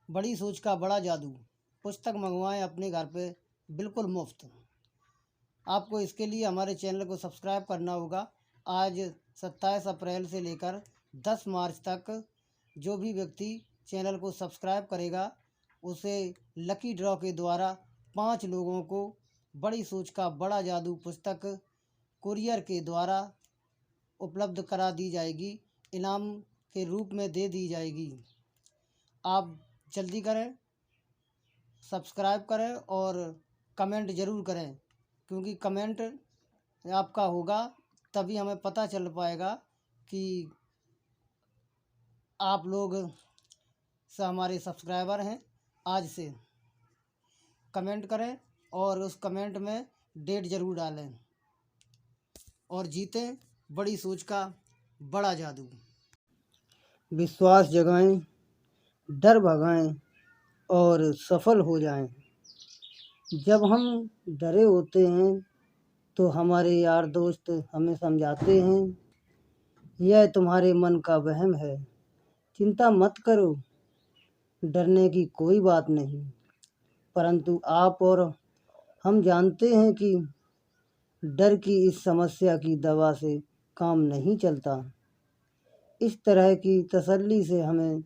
बड़ी सोच का बड़ा जादू पुस्तक मंगवाएं अपने घर पे बिल्कुल मुफ्त। आपको इसके लिए हमारे चैनल को सब्सक्राइब करना होगा। आज 27 अप्रैल से लेकर 10 मार्च तक जो भी व्यक्ति चैनल को सब्सक्राइब करेगा उसे लकी ड्रॉ के द्वारा 5 लोगों को बड़ी सोच का बड़ा जादू पुस्तक कुरियर के द्वारा उपलब्ध करा दी जाएगी, इनाम के रूप में दे दी जाएगी। आप जल्दी करें, सब्सक्राइब करें और कमेंट ज़रूर करें, क्योंकि कमेंट आपका होगा तभी हमें पता चल पाएगा कि आप लोग हमारे सब्सक्राइबर हैं। आज से कमेंट करें और उस कमेंट में डेट ज़रूर डालें और जीतें बड़ी सोच का बड़ा जादू। विश्वास जगाएं, डर भगाएं और सफल हो जाएं। जब हम डरे होते हैं तो हमारे यार दोस्त हमें समझाते हैं, यह तुम्हारे मन का वहम है, चिंता मत करो, डरने की कोई बात नहीं। परंतु आप और हम जानते हैं कि डर की इस समस्या की दवा से काम नहीं चलता। इस तरह की तसल्ली से हमें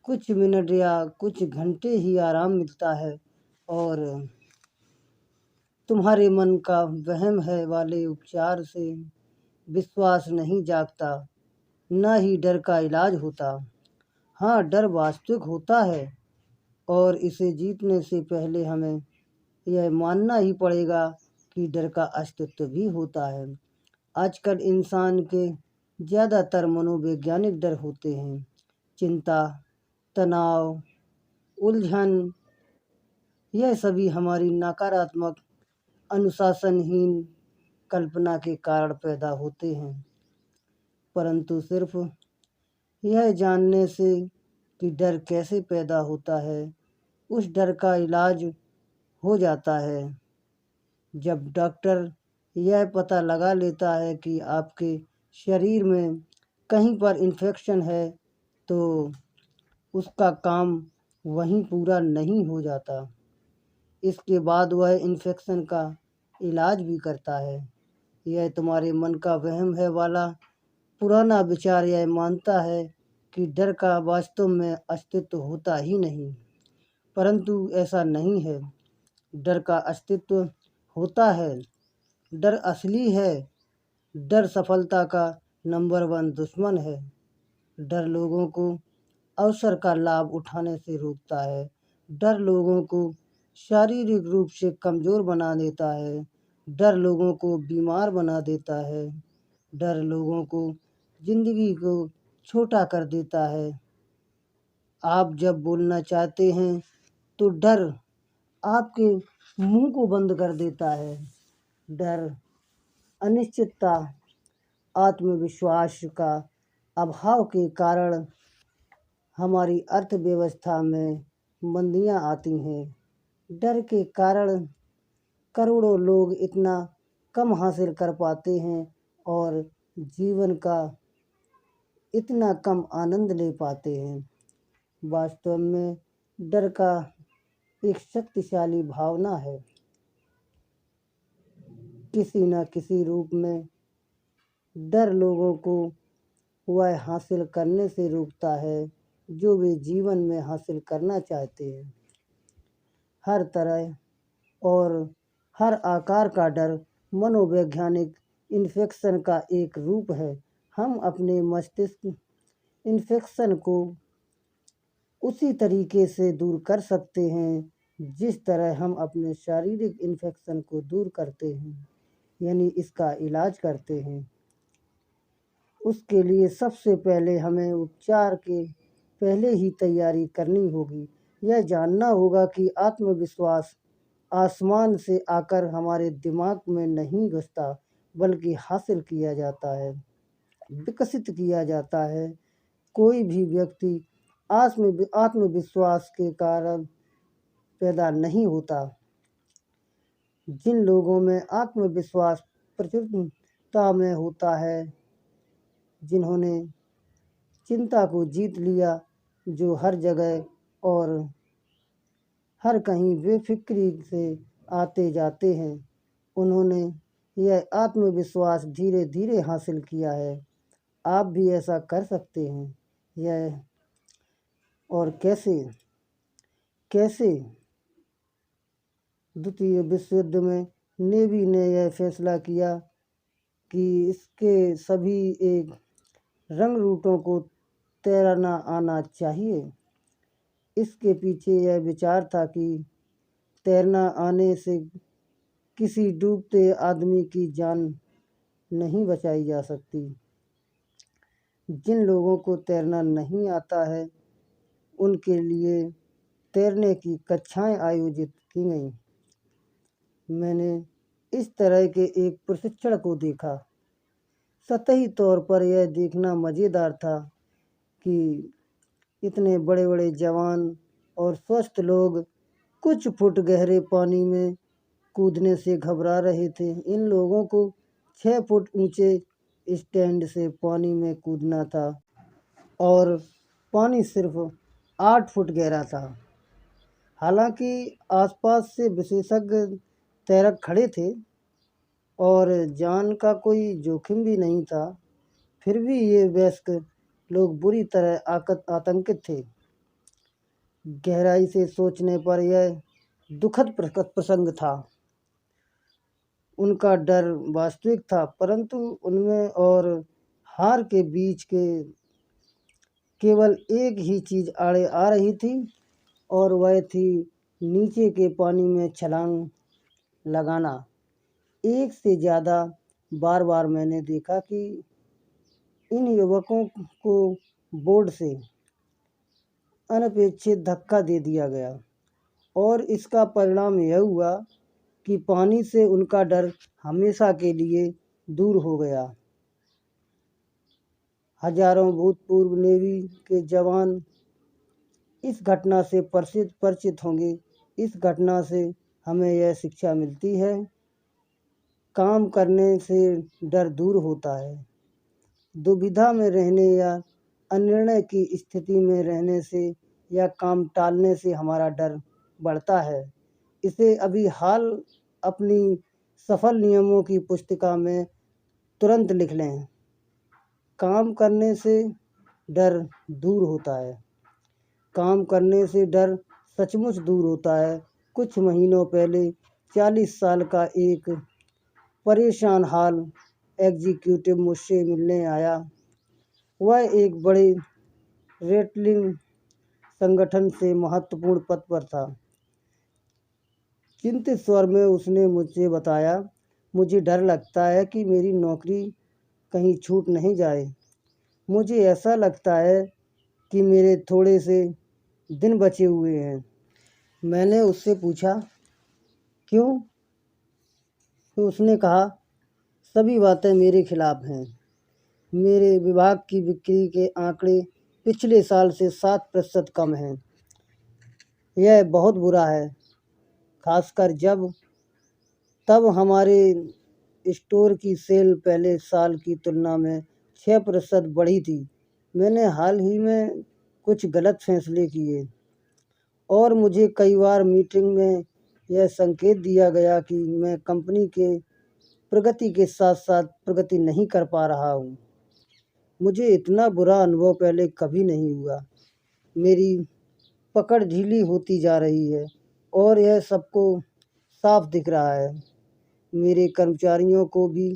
कुछ मिनट या कुछ घंटे ही आराम मिलता है और तुम्हारे मन का वहम है वाले उपचार से विश्वास नहीं जागता, न ही डर का इलाज होता। हाँ, डर वास्तविक होता है और इसे जीतने से पहले हमें यह मानना ही पड़ेगा कि डर का अस्तित्व भी होता है। आजकल इंसान के ज़्यादातर मनोवैज्ञानिक डर होते हैं। चिंता, तनाव, उलझन, यह सभी हमारी नकारात्मक, अनुशासनहीन कल्पना के कारण पैदा होते हैं। परंतु सिर्फ यह जानने से कि डर कैसे पैदा होता है, उस डर का इलाज हो जाता है। जब डॉक्टर यह पता लगा लेता है कि आपके शरीर में कहीं पर इन्फेक्शन है, तो उसका काम वहीं पूरा नहीं हो जाता। इसके बाद वह इन्फेक्शन का इलाज भी करता है। यह तुम्हारे मन का वहम है वाला पुराना विचार यह मानता है कि डर का वास्तव में अस्तित्व होता ही नहीं, परंतु ऐसा नहीं है। डर का अस्तित्व होता है। डर असली है। डर सफलता का नंबर 1 दुश्मन है। डर लोगों को अवसर का लाभ उठाने से रोकता है। डर लोगों को शारीरिक रूप से कमज़ोर बना देता है। डर लोगों को बीमार बना देता है। डर लोगों को ज़िंदगी को छोटा कर देता है। आप जब बोलना चाहते हैं तो डर आपके मुंह को बंद कर देता है। डर अनिश्चितता, आत्मविश्वास का अभाव के कारण हमारी अर्थव्यवस्था में मंदियां आती हैं। डर के कारण करोड़ों लोग इतना कम हासिल कर पाते हैं और जीवन का इतना कम आनंद ले पाते हैं। वास्तव में डर का एक शक्तिशाली भावना है। किसी न किसी रूप में डर लोगों को वह हासिल करने से रोकता है जो वे जीवन में हासिल करना चाहते हैं। हर तरह और हर आकार का डर मनोवैज्ञानिक इन्फेक्शन का एक रूप है। हम अपने मस्तिष्क इन्फेक्शन को उसी तरीके से दूर कर सकते हैं जिस तरह हम अपने शारीरिक इन्फेक्शन को दूर करते हैं, यानी इसका इलाज करते हैं। उसके लिए सबसे पहले हमें उपचार के पहले ही तैयारी करनी होगी। यह जानना होगा कि आत्मविश्वास आसमान से आकर हमारे दिमाग में नहीं घुसता, बल्कि हासिल किया जाता है, विकसित किया जाता है। कोई भी व्यक्ति आत्मविश्वास के कारण पैदा नहीं होता। जिन लोगों में आत्मविश्वास प्रचुरता में होता है, जिन्होंने चिंता को जीत लिया, जो हर जगह और हर कहीं बेफिक्री से आते जाते हैं। उन्होंने यह आत्मविश्वास धीरे धीरे हासिल किया है। आप भी ऐसा कर सकते हैं। यह और कैसे कैसे द्वितीय विश्व युद्ध में नेवी ने यह फैसला किया कि इसके सभी एक रंग रूटों को तैरना आना चाहिए। इसके पीछे यह विचार था कि तैरना आने से किसी डूबते आदमी की जान नहीं बचाई जा सकती। जिन लोगों को तैरना नहीं आता है उनके लिए तैरने की कक्षाएं आयोजित की गईं। मैंने इस तरह के एक प्रशिक्षण को देखा। सतही तौर पर यह देखना मज़ेदार था कि इतने बड़े बड़े जवान और स्वस्थ लोग कुछ फुट गहरे पानी में कूदने से घबरा रहे थे। इन लोगों को 6 फुट ऊंचे स्टैंड से पानी में कूदना था और पानी सिर्फ 8 फुट गहरा था। हालांकि आसपास से विशेषज्ञ तैरक खड़े थे और जान का कोई जोखिम भी नहीं था, फिर भी ये वयस्क लोग बुरी तरह आतंकित थे। गहराई से सोचने पर यह दुखद प्रसंग था। उनका डर वास्तविक था, परंतु उनमें और हार के बीच के केवल एक ही चीज़ आड़े आ रही थी और वह थी नीचे के पानी में छलांग लगाना। एक से ज़्यादा बार मैंने देखा कि इन युवकों को बोर्ड से अनपेक्षित धक्का दे दिया गया और इसका परिणाम यह हुआ कि पानी से उनका डर हमेशा के लिए दूर हो गया। हजारों भूतपूर्व नेवी के जवान इस घटना से परिचित होंगे। इस घटना से हमें यह शिक्षा मिलती है, काम करने से डर दूर होता है। दुविधा में रहने या अनिर्णय की स्थिति में रहने से या काम टालने से हमारा डर बढ़ता है। इसे अभी हाल अपनी सफल नियमों की पुस्तिका में तुरंत लिख लें। काम करने से डर दूर होता है। काम करने से डर सचमुच दूर होता है। कुछ महीनों पहले 40 साल का एक परेशान हाल एग्जीक्यूटिव मुझसे मिलने आया। वह एक बड़े रेटलिंग संगठन से महत्वपूर्ण पद पर था। चिंतित स्वर में उसने मुझसे बताया, मुझे डर लगता है कि मेरी नौकरी कहीं छूट नहीं जाए। मुझे ऐसा लगता है कि मेरे थोड़े से दिन बचे हुए हैं। मैंने उससे पूछा, क्यों? तो उसने कहा, सभी बातें मेरे खिलाफ हैं। मेरे विभाग की बिक्री के आंकड़े पिछले साल से 7% कम हैं। यह बहुत बुरा है, खासकर तब हमारे स्टोर की सेल पहले साल की तुलना में 6% बढ़ी थी। मैंने हाल ही में कुछ गलत फैसले किए और मुझे कई बार मीटिंग में यह संकेत दिया गया कि मैं कंपनी के प्रगति के साथ साथ प्रगति नहीं कर पा रहा हूँ। मुझे इतना बुरा अनुभव पहले कभी नहीं हुआ। मेरी पकड़ ढीली होती जा रही है और यह सबको साफ दिख रहा है। मेरे कर्मचारियों को भी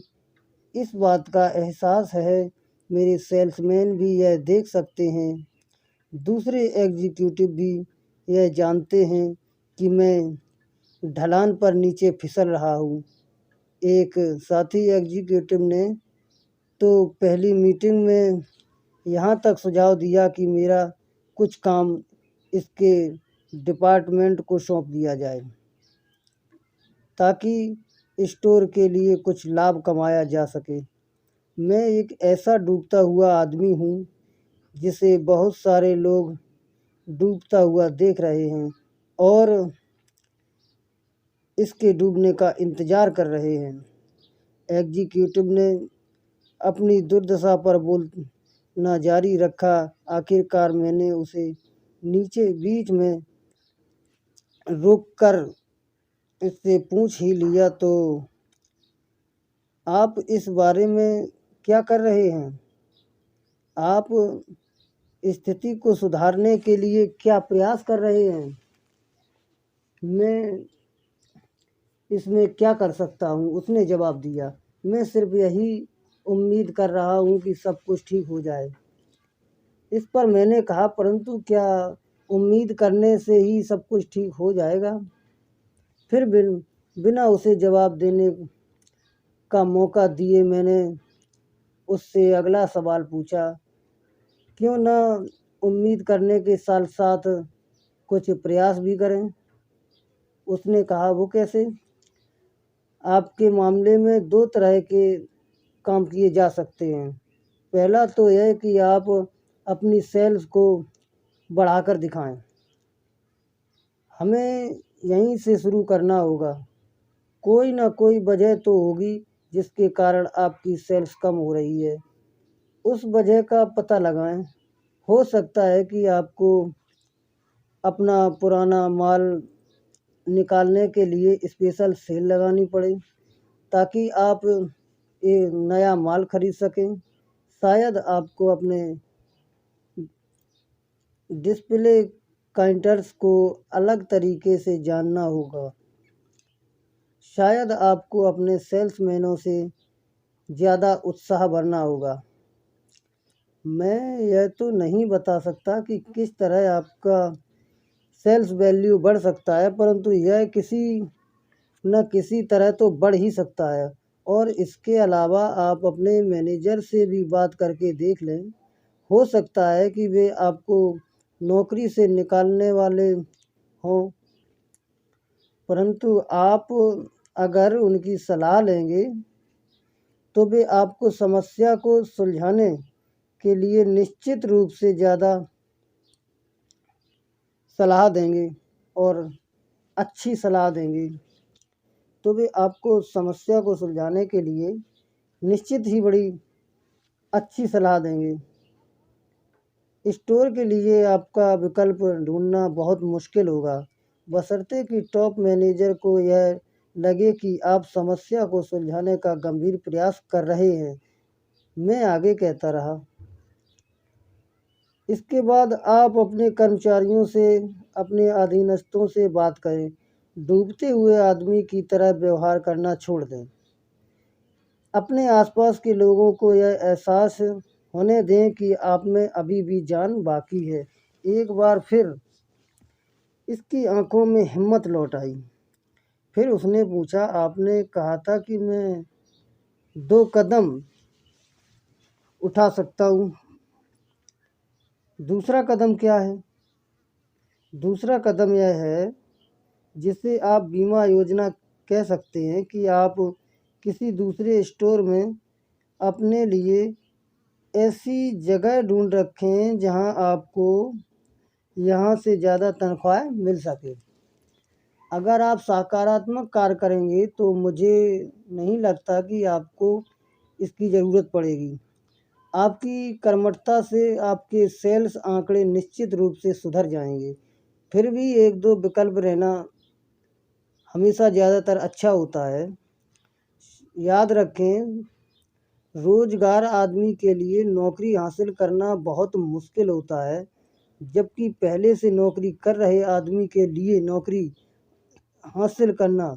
इस बात का एहसास है। मेरे सेल्समैन भी यह देख सकते हैं। दूसरे एग्जीक्यूटिव भी यह जानते हैं कि मैं ढलान पर नीचे फिसल रहा हूँ। एक साथी एग्जीक्यूटिव ने तो पहली मीटिंग में यहाँ तक सुझाव दिया कि मेरा कुछ काम इसके डिपार्टमेंट को सौंप दिया जाए ताकि स्टोर के लिए कुछ लाभ कमाया जा सके। मैं एक ऐसा डूबता हुआ आदमी हूँ जिसे बहुत सारे लोग डूबता हुआ देख रहे हैं और इसके डूबने का इंतज़ार कर रहे हैं। एग्जीक्यूटिव ने अपनी दुर्दशा पर बोलना जारी रखा। आखिरकार मैंने उसे नीचे बीच में रोक कर इससे पूछ ही लिया, तो आप इस बारे में क्या कर रहे हैं? आप स्थिति को सुधारने के लिए क्या प्रयास कर रहे हैं? मैं इसमें क्या कर सकता हूँ? उसने जवाब दिया, मैं सिर्फ यही उम्मीद कर रहा हूँ कि सब कुछ ठीक हो जाए। इस पर मैंने कहा, परंतु क्या उम्मीद करने से ही सब कुछ ठीक हो जाएगा? फिर बिना उसे जवाब देने का मौका दिए मैंने उससे अगला सवाल पूछा, क्यों न उम्मीद करने के साथ साथ कुछ प्रयास भी करें? उसने कहा, वो कैसे? आपके मामले में दो तरह के काम किए जा सकते हैं। पहला तो यह कि आप अपनी सेल्स को बढ़ाकर दिखाएं। हमें यहीं से शुरू करना होगा। कोई ना कोई वजह तो होगी जिसके कारण आपकी सेल्स कम हो रही है। उस वजह का पता लगाएं। हो सकता है कि आपको अपना पुराना माल निकालने के लिए स्पेशल सेल लगानी पड़े ताकि आप ये नया माल खरीद सकें। शायद आपको अपने डिस्प्ले काउंटर्स को अलग तरीके से जानना होगा। शायद आपको अपने सेल्समैनों से ज़्यादा उत्साह भरना होगा। मैं यह तो नहीं बता सकता कि किस तरह आपका सेल्स वैल्यू बढ़ सकता है, परंतु यह किसी न किसी तरह तो बढ़ ही सकता है। और इसके अलावा आप अपने मैनेजर से भी बात करके देख लें। हो सकता है कि वे आपको नौकरी से निकालने वाले हों, परंतु आप अगर उनकी सलाह लेंगे तो वे आपको समस्या को सुलझाने के लिए निश्चित रूप से ज़्यादा सलाह देंगे और अच्छी सलाह देंगे। तो वे आपको समस्या को सुलझाने के लिए निश्चित ही बड़ी अच्छी सलाह देंगे। स्टोर के लिए आपका विकल्प ढूंढना बहुत मुश्किल होगा, बशर्ते कि टॉप मैनेजर को यह लगे कि आप समस्या को सुलझाने का गंभीर प्रयास कर रहे हैं। मैं आगे कहता रहा। इसके बाद आप अपने कर्मचारियों से, अपने अधीनस्थों से बात करें। डूबते हुए आदमी की तरह व्यवहार करना छोड़ दें। अपने आसपास के लोगों को यह एहसास होने दें कि आप में अभी भी जान बाकी है। एक बार फिर इसकी आंखों में हिम्मत लौट आई। फिर उसने पूछा, आपने कहा था कि मैं 2 कदम उठा सकता हूँ। दूसरा कदम क्या है? दूसरा कदम यह है, जिसे आप बीमा योजना कह सकते हैं, कि आप किसी दूसरे स्टोर में अपने लिए ऐसी जगह ढूंढ रखें जहां आपको यहाँ से ज़्यादा तनख्वाह मिल सके। अगर आप सकारात्मक कार्य करेंगे तो मुझे नहीं लगता कि आपको इसकी ज़रूरत पड़ेगी। आपकी कर्मठता से आपके सेल्स आंकड़े निश्चित रूप से सुधर जाएंगे। फिर भी 1-2 विकल्प रहना हमेशा ज़्यादातर अच्छा होता है। याद रखें, रोज़गार आदमी के लिए नौकरी हासिल करना बहुत मुश्किल होता है, जबकि पहले से नौकरी कर रहे आदमी के लिए नौकरी हासिल करना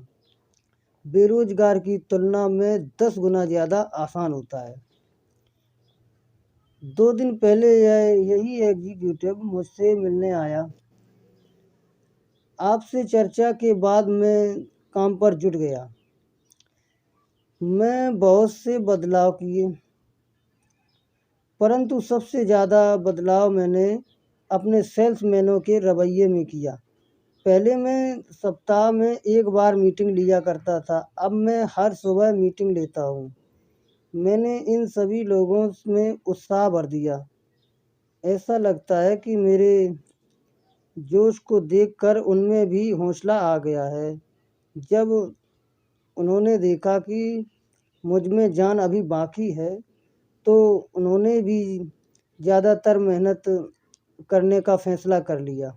बेरोजगार की तुलना में 10 गुना ज़्यादा आसान होता है। 2 दिन पहले यही एग्जीक्यूटिव मुझसे मिलने आया। आपसे चर्चा के बाद मैं काम पर जुट गया। मैं बहुत से बदलाव किए, परंतु सबसे ज़्यादा बदलाव मैंने अपने सेल्समैनों के रवैये में किया। पहले मैं सप्ताह में 1 बार मीटिंग लिया करता था, अब मैं हर सुबह मीटिंग लेता हूँ। मैंने इन सभी लोगों में उत्साह भर दिया। ऐसा लगता है कि मेरे जोश को देखकर उनमें भी हौसला आ गया है। जब उन्होंने देखा कि मुझ में जान अभी बाकी है, तो उन्होंने भी ज़्यादातर मेहनत करने का फैसला कर लिया।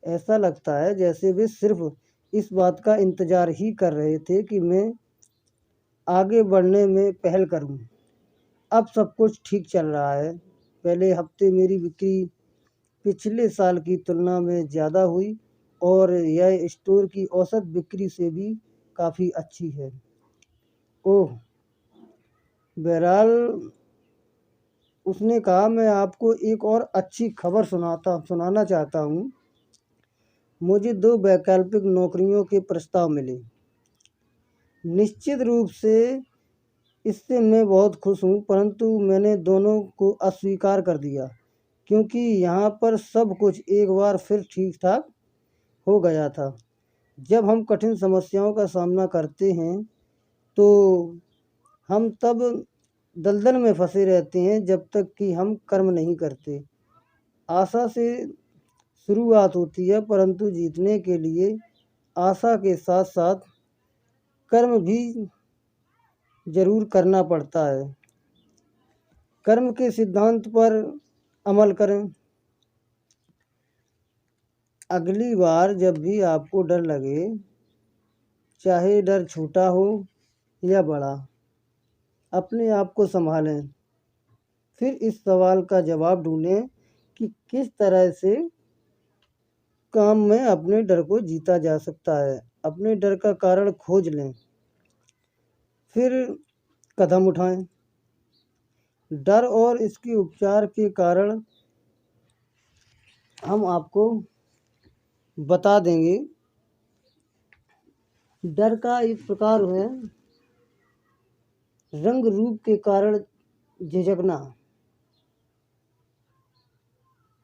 ऐसा लगता है जैसे वे सिर्फ इस बात का इंतज़ार ही कर रहे थे कि मैं आगे बढ़ने में पहल करूं। अब सब कुछ ठीक चल रहा है। पहले हफ्ते मेरी बिक्री पिछले साल की तुलना में ज़्यादा हुई और यह स्टोर की औसत बिक्री से भी काफ़ी अच्छी है। ओह! बहरहाल उसने कहा, मैं आपको एक और अच्छी खबर सुनाना चाहता हूँ। मुझे 2 वैकल्पिक नौकरियों के प्रस्ताव मिले। निश्चित रूप से इससे मैं बहुत खुश हूँ, परंतु मैंने दोनों को अस्वीकार कर दिया क्योंकि यहाँ पर सब कुछ एक बार फिर ठीक-ठाक हो गया था। जब हम कठिन समस्याओं का सामना करते हैं, तो हम तब दलदल में फंसे रहते हैं जब तक कि हम कर्म नहीं करते। आशा से शुरुआत होती है, परंतु जीतने के लिए आशा के साथ-साथ कर्म भी ज़रूर करना पड़ता है। कर्म के सिद्धांत पर अमल करें। अगली बार जब भी आपको डर लगे, चाहे डर छोटा हो या बड़ा, अपने आप को संभालें। फिर इस सवाल का जवाब ढूंढें कि किस तरह से काम में अपने डर को जीता जा सकता है। अपने डर का कारण खोज लें, फिर कदम उठाएं। डर और इसके उपचार के कारण हम आपको बता देंगे। डर का एक प्रकार है रंग रूप के कारण झिझकना।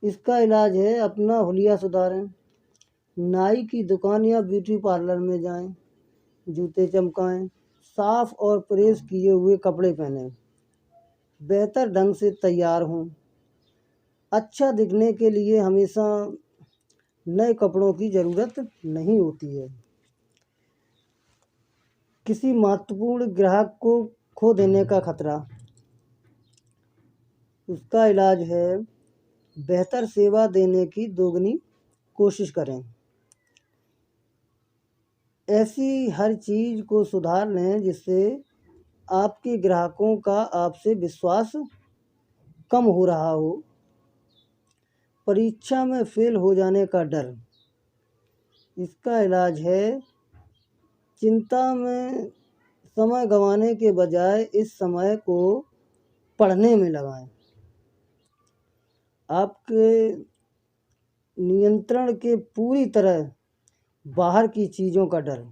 इसका इलाज है अपना हुलिया सुधारें। नाई की दुकान या ब्यूटी पार्लर में जाएं, जूते चमकाएं, साफ और प्रेस किए हुए कपड़े पहनें, बेहतर ढंग से तैयार हों। अच्छा दिखने के लिए हमेशा नए कपड़ों की ज़रूरत नहीं होती है। किसी महत्वपूर्ण ग्राहक को खो देने का खतरा, उसका इलाज है बेहतर सेवा देने की दोगुनी कोशिश करें। ऐसी हर चीज़ को सुधार लें जिससे आपके ग्राहकों का आपसे विश्वास कम हो रहा हो। परीक्षा में फेल हो जाने का डर, इसका इलाज है चिंता में समय गंवाने के बजाय इस समय को पढ़ने में लगाएं। आपके नियंत्रण के पूरी तरह बाहर की चीज़ों का डर,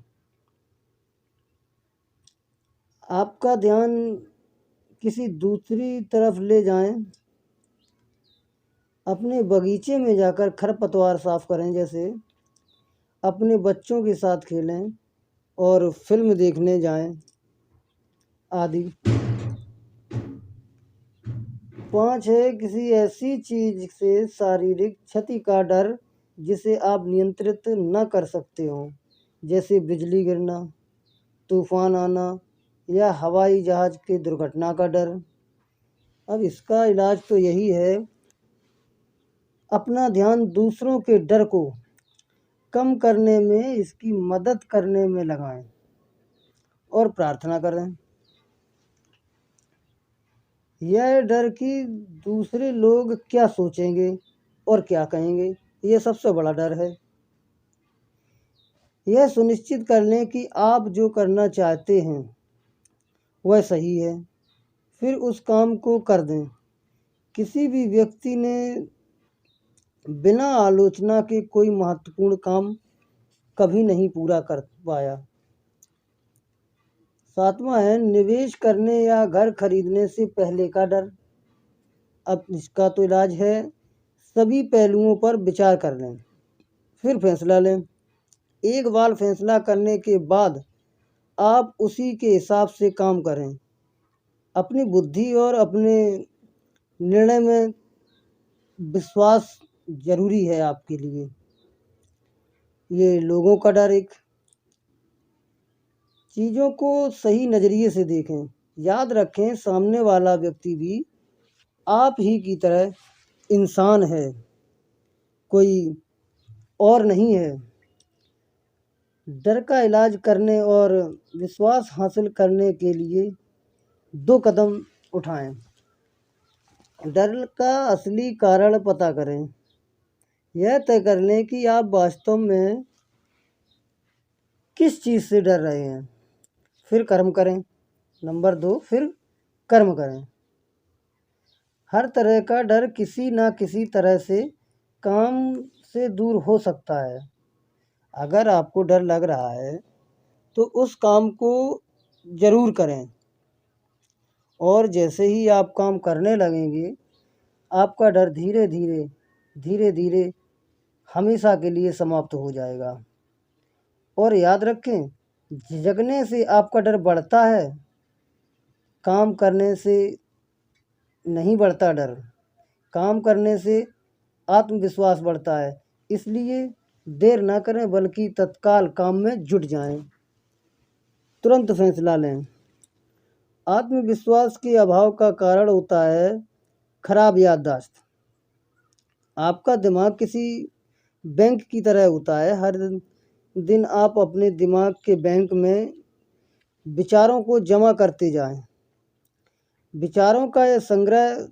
आपका ध्यान किसी दूसरी तरफ ले जाएं। अपने बगीचे में जाकर खरपतवार साफ करें, जैसे अपने बच्चों के साथ खेलें और फिल्म देखने जाएं आदि। 5 है किसी ऐसी चीज़ से शारीरिक क्षति का डर जिसे आप नियंत्रित न कर सकते हो, जैसे बिजली गिरना, तूफान आना या हवाई जहाज़ की दुर्घटना का डर। अब इसका इलाज तो यही है, अपना ध्यान दूसरों के डर को कम करने में, इसकी मदद करने में लगाएं और प्रार्थना करें। यह डर कि दूसरे लोग क्या सोचेंगे और क्या कहेंगे, यह सबसे बड़ा डर है। यह सुनिश्चित कर लें कि आप जो करना चाहते हैं वह सही है, फिर उस काम को कर दें। किसी भी व्यक्ति ने बिना आलोचना के कोई महत्वपूर्ण काम कभी नहीं पूरा कर पाया। 7वां है निवेश करने या घर खरीदने से पहले का डर। अब इसका तो इलाज है सभी पहलुओं पर विचार कर लें, फिर फैसला लें। एक बार फैसला करने के बाद आप उसी के हिसाब से काम करें। अपनी बुद्धि और अपने निर्णय में विश्वास ज़रूरी है आपके लिए। ये लोगों का डर, एक चीज़ों को सही नज़रिए से देखें। याद रखें सामने वाला व्यक्ति भी आप ही की तरह इंसान है। कोई और नहीं है। डर का इलाज करने और विश्वास हासिल करने के लिए 2 कदम उठाएं। डर का असली कारण पता करें। यह तय कर लें कि आप वास्तव में किस चीज़ से डर रहे हैं, फिर कर्म करें। नंबर 2, फिर कर्म करें। हर तरह का डर किसी न किसी तरह से काम से दूर हो सकता है। अगर आपको डर लग रहा है तो उस काम को ज़रूर करें, और जैसे ही आप काम करने लगेंगे आपका डर धीरे धीरे हमेशा के लिए समाप्त हो जाएगा। और याद रखें, झिझकने से आपका डर बढ़ता है, काम करने से नहीं बढ़ता डर। काम करने से आत्मविश्वास बढ़ता है। इसलिए देर ना करें, बल्कि तत्काल काम में जुट जाएं। तुरंत फैसला लें। आत्मविश्वास के अभाव का कारण होता है खराब याददाश्त। आपका दिमाग किसी बैंक की तरह होता है। हर दिन आप अपने दिमाग के बैंक में विचारों को जमा करते जाएं। विचारों का यह संग्रह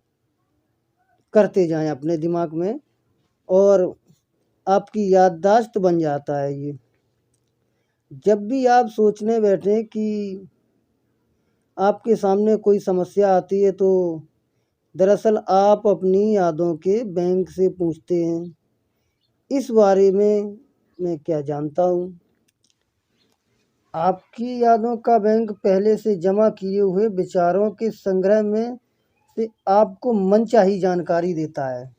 करते जाएं अपने दिमाग में, और आपकी याददाश्त बन जाता है ये। जब भी आप सोचने बैठें कि आपके सामने कोई समस्या आती है, तो दरअसल आप अपनी यादों के बैंक से पूछते हैं, इस बारे में मैं क्या जानता हूँ। आपकी यादों का बैंक पहले से जमा किए हुए विचारों के संग्रह में से आपको मनचाही जानकारी देता है।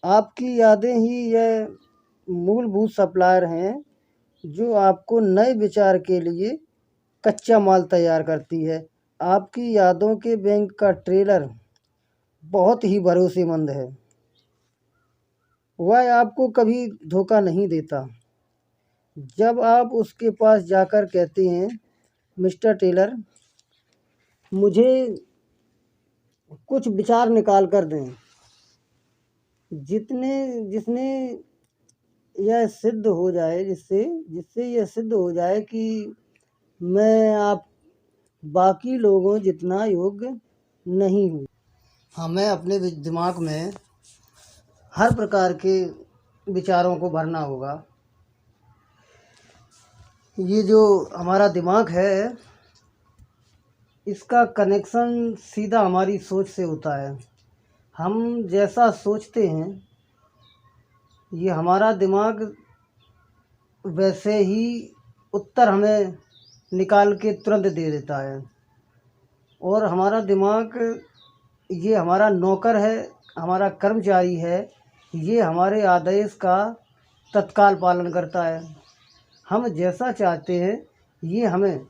आपकी यादें ही यह मूलभूत सप्लायर हैं जो आपको नए विचार के लिए कच्चा माल तैयार करती है। आपकी यादों के बैंक का ट्रेलर बहुत ही भरोसेमंद है। वह आपको कभी धोखा नहीं देता। जब आप उसके पास जाकर कहते हैं, मिस्टर टेलर, मुझे कुछ विचार निकाल कर दें, जिससे यह सिद्ध हो जाए कि मैं आप बाकी लोगों जितना योग्य नहीं हूँ। हमें अपने दिमाग में हर प्रकार के विचारों को भरना होगा। ये जो हमारा दिमाग है, इसका कनेक्शन सीधा हमारी सोच से होता है। हम जैसा सोचते हैं, ये हमारा दिमाग वैसे ही उत्तर हमें निकाल के तुरंत दे देता है। और हमारा दिमाग ये हमारा नौकर है, हमारा कर्मचारी है। ये हमारे आदेश का तत्काल पालन करता है। हम जैसा चाहते हैं ये हमें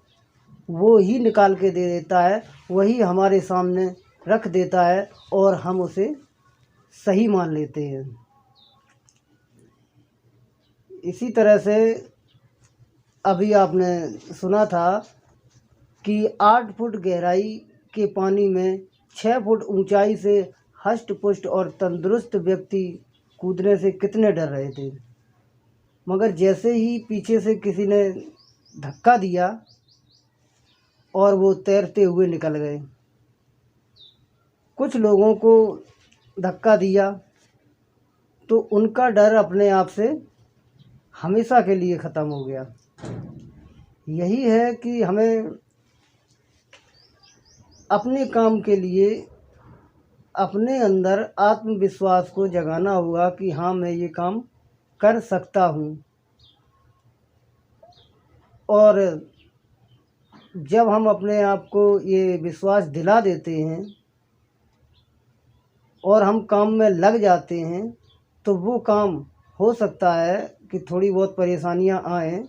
वो ही निकाल के दे देता है, वही हमारे सामने रख देता है, और हम उसे सही मान लेते हैं। इसी तरह से अभी आपने सुना था कि 8 फुट गहराई के पानी में 6 फुट ऊंचाई से हष्ट पुष्ट और तंदुरुस्त व्यक्ति कूदने से कितने डर रहे थे, मगर जैसे ही पीछे से किसी ने धक्का दिया और वो तैरते हुए निकल गए। कुछ लोगों को धक्का दिया तो उनका डर अपने आप से हमेशा के लिए ख़त्म हो गया। यही है कि हमें अपने काम के लिए अपने अंदर आत्मविश्वास को जगाना होगा कि हाँ, मैं ये काम कर सकता हूँ। और जब हम अपने आप को ये विश्वास दिला देते हैं और हम काम में लग जाते हैं, तो वो काम हो सकता है कि थोड़ी बहुत परेशानियां आएं,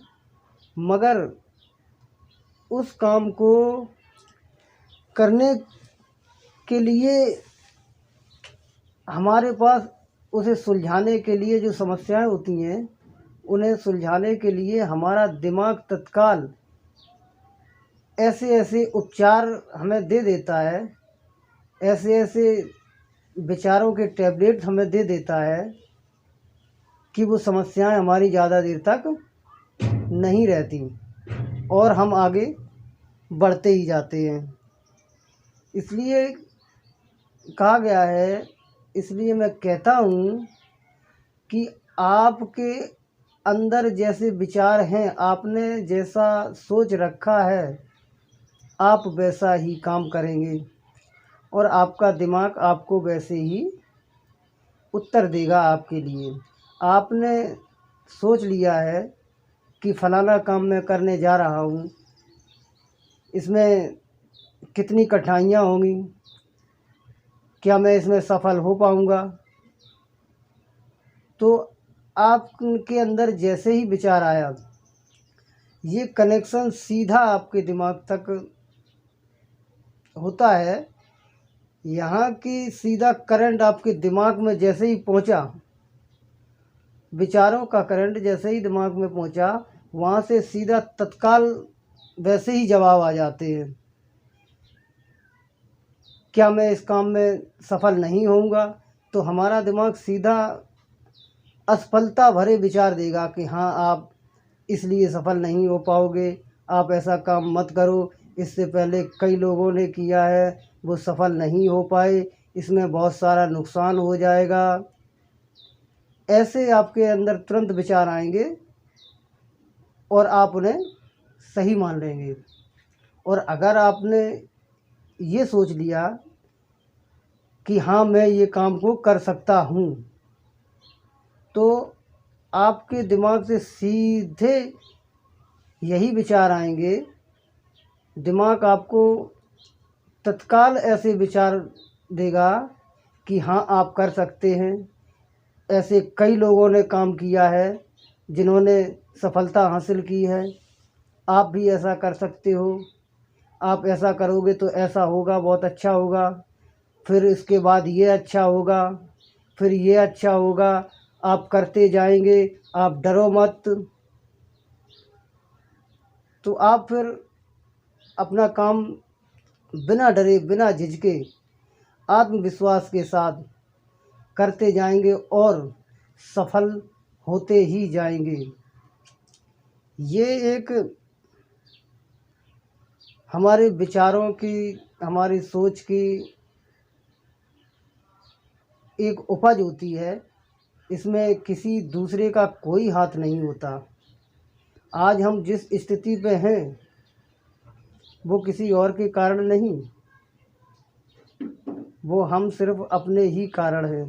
मगर उस काम को करने के लिए हमारे पास उसे सुलझाने के लिए जो समस्याएं होती हैं, उन्हें सुलझाने के लिए हमारा दिमाग तत्काल ऐसे ऐसे उपचार हमें दे देता है, ऐसे ऐसे विचारों के टैबलेट हमें दे देता है कि वो समस्याएं हमारी ज़्यादा देर तक नहीं रहती और हम आगे बढ़ते ही जाते हैं। इसलिए कहा गया है, इसलिए मैं कहता हूँ कि आपके अंदर जैसे विचार हैं, आपने जैसा सोच रखा है, आप वैसा ही काम करेंगे और आपका दिमाग आपको वैसे ही उत्तर देगा आपके लिए। आपने सोच लिया है कि फलाना काम मैं करने जा रहा हूँ, इसमें कितनी कठिनाइयाँ होंगी, क्या मैं इसमें सफल हो पाऊँगा, तो आपके अंदर जैसे ही विचार आया, ये कनेक्शन सीधा आपके दिमाग तक होता है। यहाँ की सीधा करंट आपके दिमाग में जैसे ही पहुँचा, विचारों का करंट जैसे ही दिमाग में पहुँचा, वहाँ से सीधा तत्काल वैसे ही जवाब आ जाते हैं। क्या मैं इस काम में सफल नहीं होऊंगा, तो हमारा दिमाग सीधा असफलता भरे विचार देगा कि हाँ, आप इसलिए सफल नहीं हो पाओगे, आप ऐसा काम मत करो, इससे पहले कई लोगों ने किया है, वो सफल नहीं हो पाए, इसमें बहुत सारा नुकसान हो जाएगा। ऐसे आपके अंदर तुरंत विचार आएंगे और आप उन्हें सही मान लेंगे। और अगर आपने ये सोच लिया कि हाँ, मैं ये काम को कर सकता हूँ, तो आपके दिमाग से सीधे यही विचार आएंगे। दिमाग आपको तत्काल ऐसे विचार देगा कि हाँ, आप कर सकते हैं। ऐसे कई लोगों ने काम किया है जिन्होंने सफलता हासिल की है, आप भी ऐसा कर सकते हो। आप ऐसा करोगे तो ऐसा होगा, बहुत अच्छा होगा, फिर इसके बाद ये अच्छा होगा, फिर ये अच्छा होगा। आप करते जाएंगे, आप डरो मत। तो आप फिर अपना काम बिना डरे, बिना झिझके, आत्मविश्वास के साथ करते जाएंगे और सफल होते ही जाएंगे। ये एक हमारे विचारों की, हमारी सोच की एक उपज होती है। इसमें किसी दूसरे का कोई हाथ नहीं होता। आज हम जिस स्थिति पे हैं, वो किसी और के कारण नहीं, वो हम सिर्फ अपने ही कारण हैं।